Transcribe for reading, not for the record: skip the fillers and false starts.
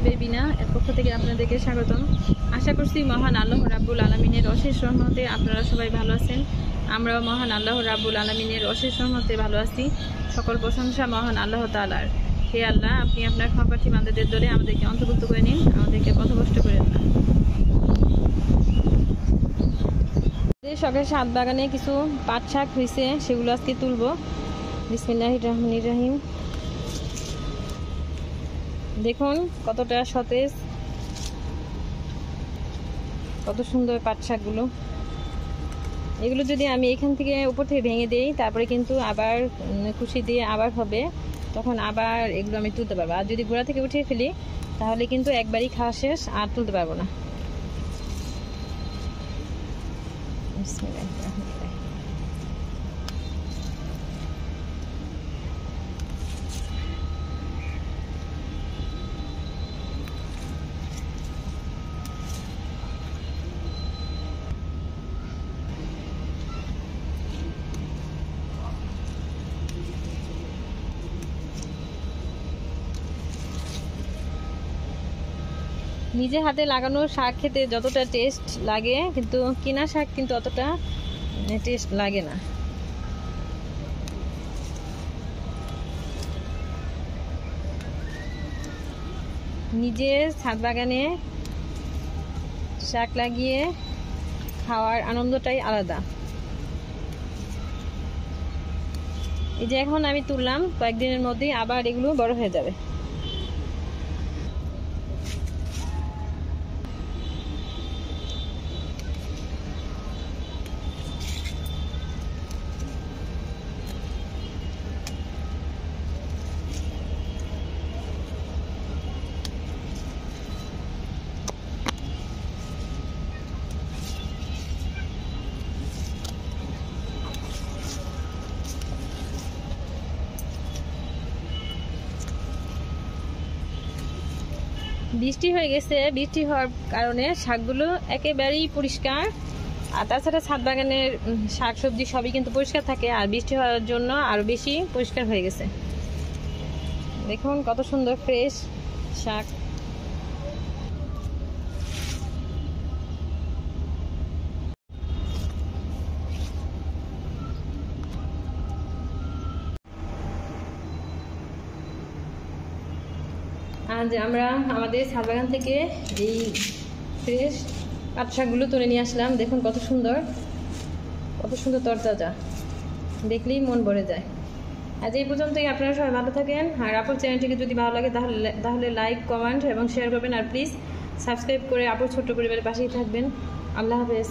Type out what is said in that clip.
বেবিনা এর পক্ষ থেকে আপনাদেরকে স্বাগতম। আশা করছি মহান আল্লাহ রাব্বুল আলামিনের অশেষ রহমতে আপনারা সবাই ভালো আছেন। আমরাও মহান আল্লাহ রাব্বুল আলামিনের অশেষ রহমতে ভালো আছি। সকল প্রশংসা মহান আল্লাহ তাআলার। হে আল্লাহ, আপনি আপনার ক্ষমাপ্রার্থী বান্দাদের দলে আমাদেরকে অন্তর্ভুক্ত করে নিন, আমাদেরকে পথভ্রষ্ট করেন না। সকালে ছাদ বাগানে কিছু পাট শাক হয়েছে, সেগুলো আজকে তুলবো। বিসমিল্লাহির রহমানির রহিম। দেখুন কতটা সতেজ, কত সুন্দর পাট শাকগুলো। এগুলো যদি আমি এখান থেকে উপর থেকে ভেঙে দিই, তারপরে কিন্তু আবার খুশি দিয়ে আবার হবে, তখন আবার এগুলো আমি তুলতে পারবো। আর যদি গোড়া থেকে উঠিয়ে ফেলি তাহলে কিন্তু একবারই খাওয়া শেষ, আর তুলতে পারবো না। নিজে হাতে লাগানো শাক খেতে যতটা টেস্ট লাগে, কিন্তু কিনা শাক কিন্তু অতটা টেস্ট লাগে না। নিজের ছাদ বাগানে শাক লাগিয়ে খাওয়ার আনন্দটাই আলাদা। এই যে এখন আমি তুললাম, কয়েকদিনের মধ্যেই আবার এগুলো বড় হয়ে যাবে। বৃষ্টি হয়ে গেছে, বৃষ্টি হওয়ার কারণে শাকগুলো একেবারেই পরিষ্কার। আর তাছাড়া ছাদ বাগানের শাক সবজি সবই কিন্তু পরিষ্কার থাকে, আর বৃষ্টি হওয়ার জন্য আরো বেশি পরিষ্কার হয়ে গেছে। দেখুন কত সুন্দর ফ্রেশ শাক। আজ আমরা আমাদের ছাদ বাগান থেকে এই ফ্রেশ পাট শাকগুলো তুলে নিয়ে আসলাম। দেখুন কত সুন্দর, কত সুন্দর তরতাজা, দেখলেই মন ভরে যায়। আজ এই পর্যন্তই। আপনারা সবাই ভালো থাকেন। আর আপুর চ্যানেলটিকে যদি ভালো লাগে তাহলে লাইক, কমেন্ট এবং শেয়ার করবেন। আর প্লিজ সাবস্ক্রাইব করে আপুর ছোট্ট পরিবারের পাশেই থাকবেন। আল্লাহ হাফেজ।